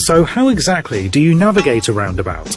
So how exactly do you navigate a roundabout?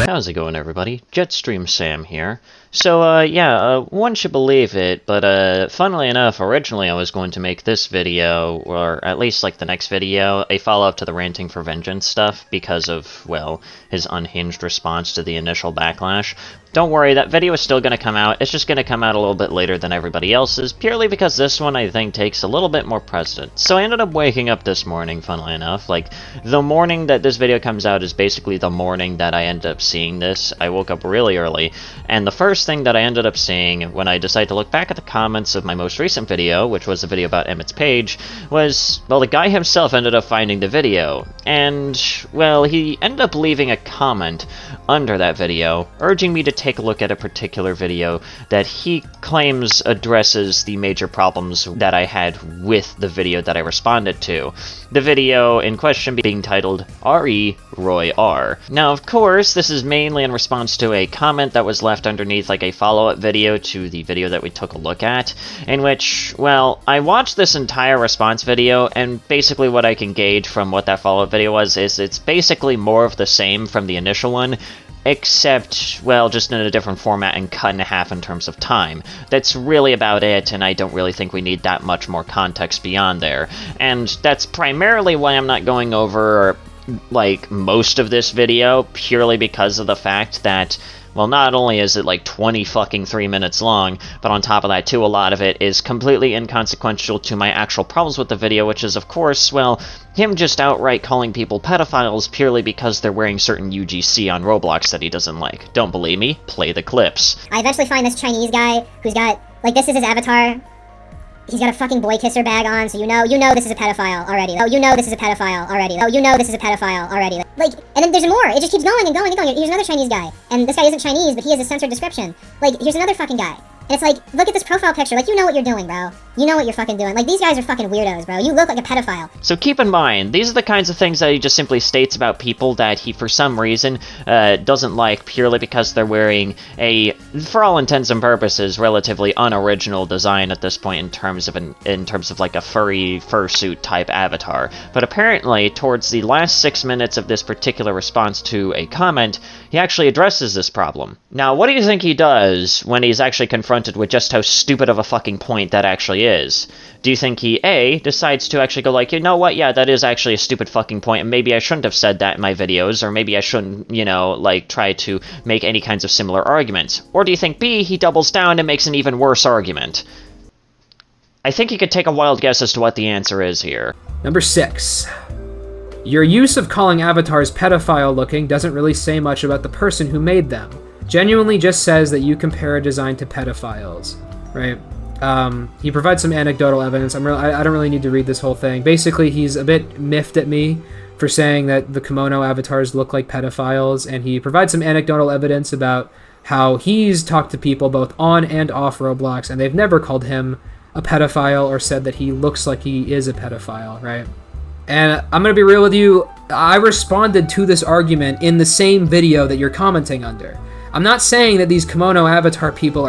How's it going, everybody? Jetstream Sam here. So, one should believe it, but, funnily enough, originally I was going to make this video, or at least, like, the next video, a follow-up to the Ranting for Vengeance stuff, because of, well, his unhinged response to the initial backlash. Don't worry, that video is still gonna come out, it's just gonna come out a little bit later than everybody else's, purely because this one, I think, takes a little bit more precedence. So I ended up waking up this morning, funnily enough, like, the morning that this video comes out is basically the morning that I ended up seeing this. I woke up really early, and the first thing that I ended up seeing when I decided to look back at the comments of my most recent video, which was a video about EmmetsPage, was, well, the guy himself ended up finding the video, and, well, he ended up leaving a comment under that video, urging me to take a look at a particular video that he claims addresses the major problems that I had with the video that I responded to. The video in question being titled R.E. Roy R. Now, of course, this is mainly in response to a comment that was left underneath like a follow-up video to the video that we took a look at, in which, well, I watched this entire response video, and basically what I can gauge from what that follow-up video was is it's basically more of the same from the initial one, except, well, just in a different format and cut in half in terms of time. That's really about it, and I don't really think we need that much more context beyond there. And that's primarily why I'm not going over, like, most of this video, purely because of the fact that, well, not only is it like 3 minutes long, but on top of that too, a lot of it is completely inconsequential to my actual problems with the video, which is, of course, well, him just outright calling people pedophiles purely because they're wearing certain UGC on Roblox that he doesn't like. Don't believe me? Play the clips. I eventually find this Chinese guy who's got, like, this is his avatar. He's got a fucking boy kisser bag on, so you know this is a pedophile already. Oh, you know this is a pedophile already. Oh, you know this is a pedophile already. Like, and then there's more. It just keeps going and going and going. Here's another Chinese guy. And this guy isn't Chinese, but he has a censored description. Like, here's another fucking guy. And it's like, look at this profile picture. Like, you know what you're doing, bro. You know what you're fucking doing. Like, these guys are fucking weirdos, bro. You look like a pedophile. So keep in mind, these are the kinds of things that he just simply states about people that he, for some reason, doesn't like purely because they're wearing a, for all intents and purposes, relatively unoriginal design at this point in terms of like a furry fursuit type avatar. But apparently, towards the last 6 minutes of this particular response to a comment, he actually addresses this problem. Now, what do you think he does when he's actually confronted with just how stupid of a fucking point that actually is? Do you think he, A, decides to actually go like, you know what, yeah, that is actually a stupid fucking point, and maybe I shouldn't have said that in my videos, or maybe I shouldn't, you know, like, try to make any kinds of similar arguments? Or do you think, B, he doubles down and makes an even worse argument? I think you could take a wild guess as to what the answer is here. Number 6. Your use of calling avatars pedophile-looking doesn't really say much about the person who made them. Genuinely just says that you compare a design to pedophiles, right? He provides some anecdotal evidence. I don't really need to read this whole thing. Basically, he's a bit miffed at me for saying that the kimono avatars look like pedophiles, and he provides some anecdotal evidence about how he's talked to people both on and off Roblox, and they've never called him a pedophile or said that he looks like he is a pedophile, right? And I'm going to be real with you, I responded to this argument in the same video that you're commenting under. I'm not saying that these kimono avatar people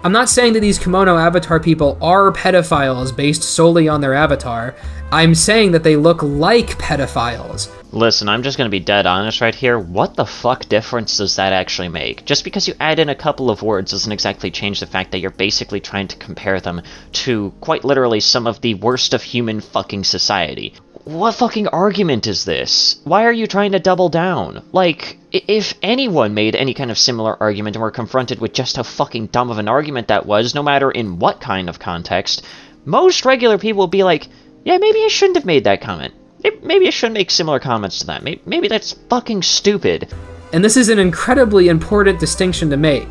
I'm not saying that these kimono avatar people are pedophiles based solely on their avatar. I'm saying that they look like pedophiles. Listen, I'm just gonna be dead honest right here. What the fuck difference does that actually make? Just because you add in a couple of words doesn't exactly change the fact that you're basically trying to compare them to, quite literally, some of the worst of human fucking society. What fucking argument is this? Why are you trying to double down? Like, if anyone made any kind of similar argument and were confronted with just how fucking dumb of an argument that was, no matter in what kind of context, most regular people would be like, yeah, maybe I shouldn't have made that comment. Maybe I shouldn't make similar comments to that. Maybe that's fucking stupid. And this is an incredibly important distinction to make.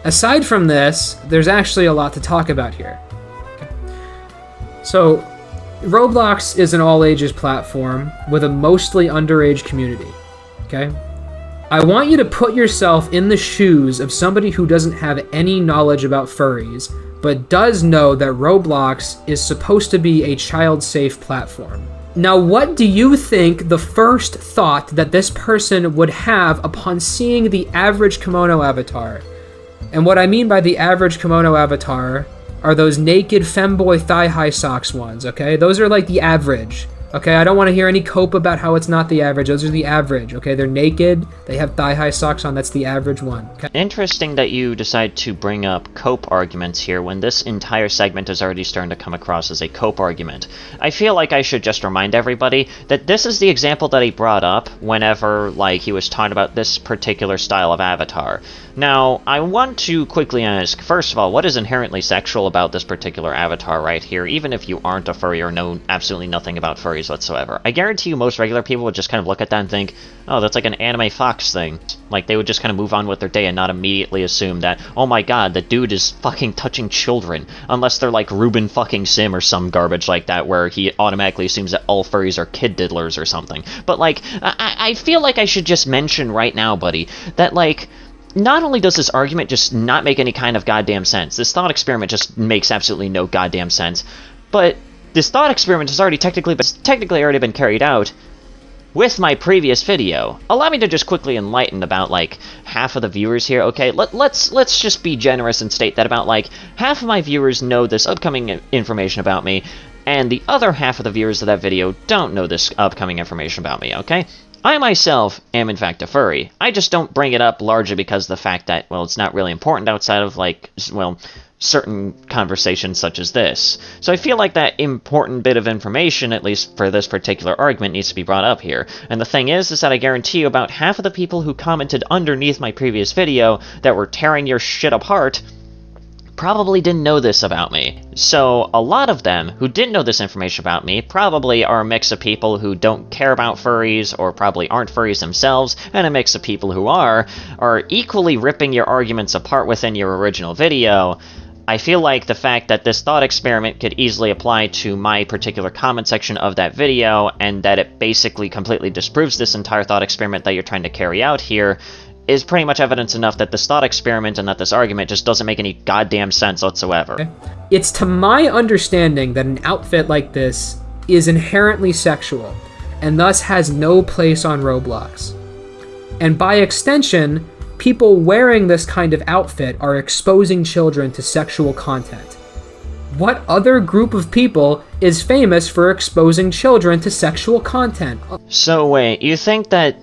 Aside from this, there's actually a lot to talk about here. Okay. So, Roblox is an all-ages platform with a mostly underage community, okay? I want you to put yourself in the shoes of somebody who doesn't have any knowledge about furries, but does know that Roblox is supposed to be a child-safe platform. Now, what do you think the first thought that this person would have upon seeing the average kimono avatar? And what I mean by the average kimono avatar are those naked femboy thigh-high socks ones, okay? Those are like the average. Okay, I don't want to hear any cope about how it's not the average. Those are the average, okay? They're naked, they have thigh-high socks on, that's the average one. Okay? Interesting that you decide to bring up cope arguments here when this entire segment is already starting to come across as a cope argument. I feel like I should just remind everybody that this is the example that he brought up whenever, like, he was talking about this particular style of avatar. Now, I want to quickly ask, first of all, what is inherently sexual about this particular avatar right here, even if you aren't a furry or know absolutely nothing about furries whatsoever? I guarantee you most regular people would just kind of look at that and think, oh, that's like an anime fox thing. Like, they would just kind of move on with their day and not immediately assume that, oh my god, the dude is fucking touching children. Unless they're like Ruben fucking Sim or some garbage like that, where he automatically assumes that all furries are kid diddlers or something. But, like, I feel like I should just mention right now, buddy, that, like, not only does this argument just not make any kind of goddamn sense, this thought experiment just makes absolutely no goddamn sense, but this thought experiment has already technically already been carried out with my previous video. Allow me to just quickly enlighten about, like, half of the viewers here, okay? Let's just be generous and state that about, like, half of my viewers know this upcoming information about me, and the other half of the viewers of that video don't know this upcoming information about me, okay? I myself am in fact a furry. I just don't bring it up largely because of the fact that, well, it's not really important outside of, like, well, certain conversations such as this. So I feel like that important bit of information, at least for this particular argument, needs to be brought up here. And the thing is that I guarantee you about half of the people who commented underneath my previous video that were tearing your shit apart probably didn't know this about me. So a lot of them who didn't know this information about me probably are a mix of people who don't care about furries or probably aren't furries themselves, and a mix of people who are equally ripping your arguments apart within your original video. I feel like the fact that this thought experiment could easily apply to my particular comment section of that video, and that it basically completely disproves this entire thought experiment that you're trying to carry out here, is pretty much evidence enough that this thought experiment and that this argument just doesn't make any goddamn sense whatsoever. Okay. It's to my understanding that an outfit like this is inherently sexual, and thus has no place on Roblox. And by extension, people wearing this kind of outfit are exposing children to sexual content. What other group of people is famous for exposing children to sexual content? So wait, you think that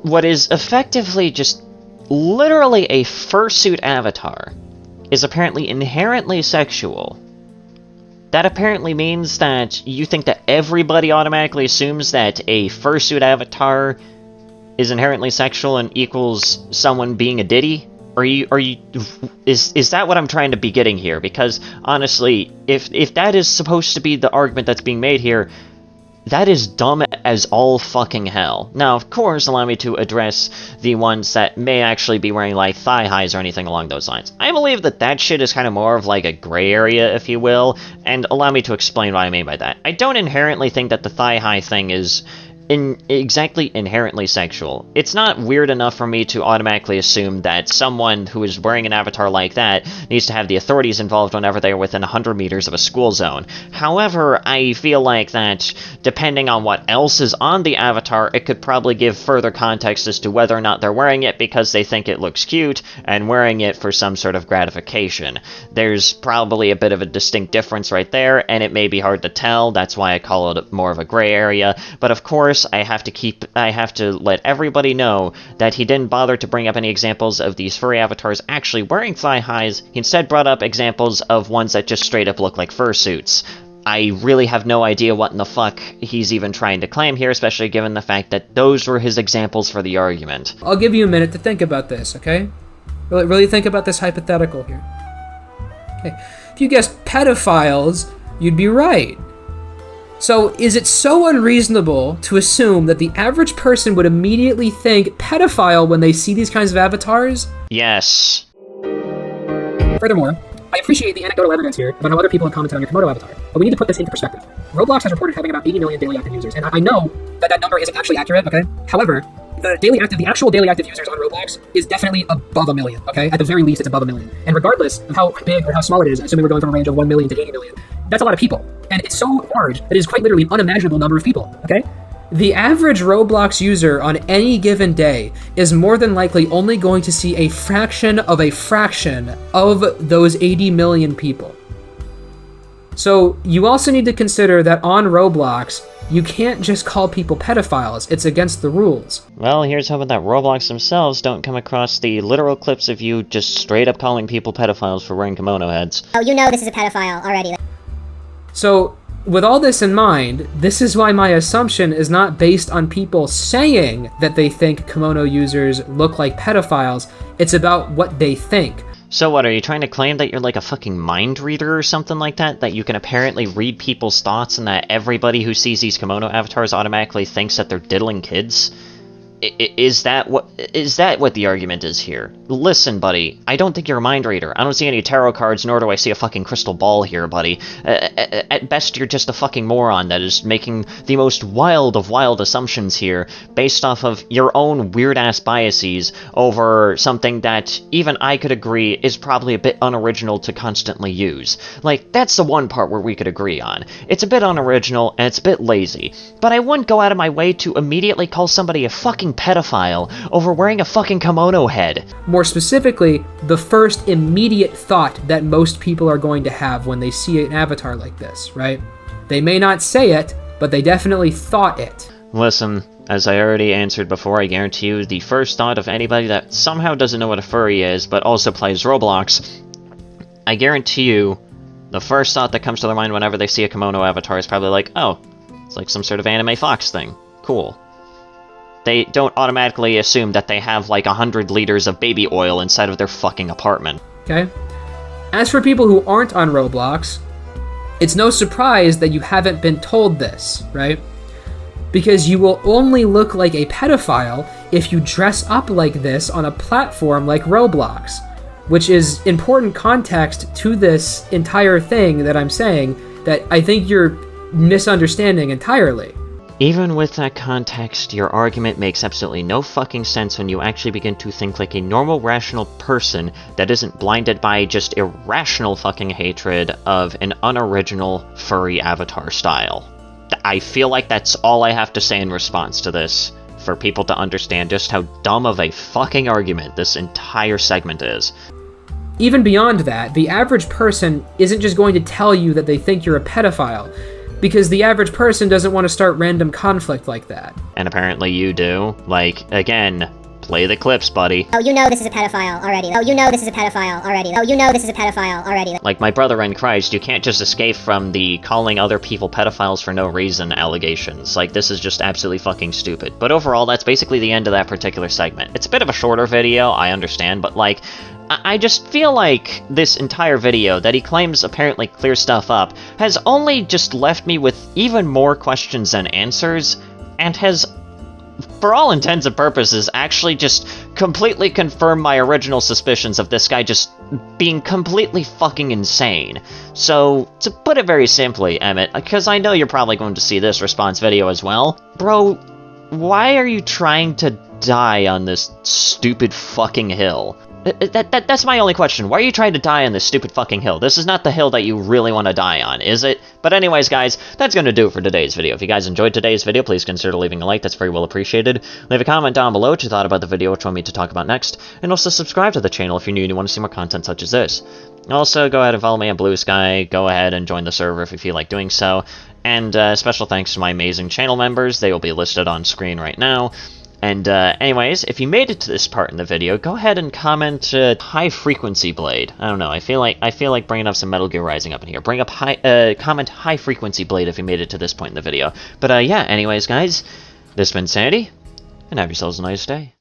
what is effectively just literally a fursuit avatar is apparently inherently sexual? That apparently means that you think that everybody automatically assumes that a fursuit avatar is inherently sexual and equals someone being a ditty? Is that what I'm trying to be getting here? Because honestly, if that is supposed to be the argument that's being made here, that is dumb as all fucking hell. Now, of course, allow me to address the ones that may actually be wearing, like, thigh highs or anything along those lines. I believe that that shit is kind of more of, like, a gray area, if you will, and allow me to explain what I mean by that. I don't inherently think that the thigh high thing is exactly inherently sexual. It's not weird enough for me to automatically assume that someone who is wearing an avatar like that needs to have the authorities involved whenever they are within 100 meters of a school zone. However, I feel like that, depending on what else is on the avatar, it could probably give further context as to whether or not they're wearing it because they think it looks cute, and wearing it for some sort of gratification. There's probably a bit of a distinct difference right there, and it may be hard to tell. That's why I call it more of a gray area. But of course, I have to let everybody know that he didn't bother to bring up any examples of these furry avatars actually wearing thigh highs. He instead brought up examples of ones that just straight up look like fursuits. I really have no idea what in the fuck he's even trying to claim here, especially given the fact that those were his examples for the argument. I'll give you a minute to think about this, okay? Really think about this hypothetical here. Okay. If you guessed pedophiles, you'd be right. So, is it so unreasonable to assume that the average person would immediately think pedophile when they see these kinds of avatars? Yes. Furthermore, I appreciate the anecdotal evidence here about how other people have commented on your Komodo avatar, but we need to put this into perspective. Roblox has reported having about 80 million daily active users, and I know that that number isn't actually accurate, okay? However, the actual daily active users on Roblox is definitely above 1 million, okay? At the very least, it's above 1 million. And regardless of how big or how small it is, assuming we're going from a range of 1 million to 80 million, that's a lot of people. And it's so large that it is quite literally an unimaginable number of people, okay? The average Roblox user on any given day is more than likely only going to see a fraction of those 80 million people. So you also need to consider that on Roblox, you can't just call people pedophiles. It's against the rules. Well, here's hoping that Roblox themselves don't come across the literal clips of you just straight up calling people pedophiles for wearing kimono heads. Oh, you know this is a pedophile already. So, with all this in mind, this is why my assumption is not based on people saying that they think kimono users look like pedophiles. It's about what they think. So what, are you trying to claim that you're like a fucking mind reader or something like that? That you can apparently read people's thoughts and that everybody who sees these kimono avatars automatically thinks that they're diddling kids? Is that what the argument is here? Listen, buddy, I don't think you're a mind reader. I don't see any tarot cards, nor do I see a fucking crystal ball here, buddy. At best, you're just a fucking moron that is making the most wild of wild assumptions here, based off of your own weird-ass biases over something that even I could agree is probably a bit unoriginal to constantly use. Like, that's the one part where we could agree on. It's a bit unoriginal, and it's a bit lazy, but I wouldn't go out of my way to immediately call somebody a fucking pedophile over wearing a fucking kimono head. More specifically, the first immediate thought that most people are going to have when they see an avatar like this, right? They may not say it, but they definitely thought it. Listen, as I already answered before, I guarantee you the first thought of anybody that somehow doesn't know what a furry is, but also plays Roblox, I guarantee you the first thought that comes to their mind whenever they see a kimono avatar is probably like, oh, it's like some sort of anime fox thing. Cool. They don't automatically assume that they have like 100 liters of baby oil inside of their fucking apartment. Okay? As for people who aren't on Roblox, it's no surprise that you haven't been told this, right? Because you will only look like a pedophile if you dress up like this on a platform like Roblox, which is important context to this entire thing that I'm saying that I think you're misunderstanding entirely. Even with that context, your argument makes absolutely no fucking sense when you actually begin to think like a normal, rational person that isn't blinded by just irrational fucking hatred of an unoriginal furry avatar style. I feel like that's all I have to say in response to this, for people to understand just how dumb of a fucking argument this entire segment is. Even beyond that, the average person isn't just going to tell you that they think you're a pedophile, because the average person doesn't want to start random conflict like that. And apparently you do. Like, again, play the clips, buddy. Oh, you know this is a pedophile already. Oh, you know this is a pedophile already. Oh, you know this is a pedophile already. Like my brother in Christ, you can't just escape from the calling other people pedophiles for no reason allegations. Like, this is just absolutely fucking stupid. But overall, that's basically the end of that particular segment. It's a bit of a shorter video, I understand, but like, I just feel like this entire video that he claims apparently clears stuff up has only just left me with even more questions than answers, and has, for all intents and purposes, actually just completely confirmed my original suspicions of this guy just being completely fucking insane. So, to put it very simply, Emmett, because I know you're probably going to see this response video as well, bro, why are you trying to die on this stupid fucking hill? That's my only question. Why are you trying to die on this stupid fucking hill? This is not the hill that you really want to die on, is it? But anyways, guys, that's going to do it for today's video. If you guys enjoyed today's video, please consider leaving a like. That's very well appreciated. Leave a comment down below what you thought about the video, what you want me to talk about next. And also subscribe to the channel if you're new and you want to see more content such as this. Also, go ahead and follow me on Blue Sky. Go ahead and join the server if you feel like doing so. And special thanks to my amazing channel members. They will be listed on screen right now. And anyways, if you made it to this part in the video, go ahead and comment high frequency blade. I don't know. I feel like bringing up some Metal Gear Rising up in here. Bring up comment high frequency blade if you made it to this point in the video. But yeah. Anyways, guys, this has been Sandy, and have yourselves a nice day.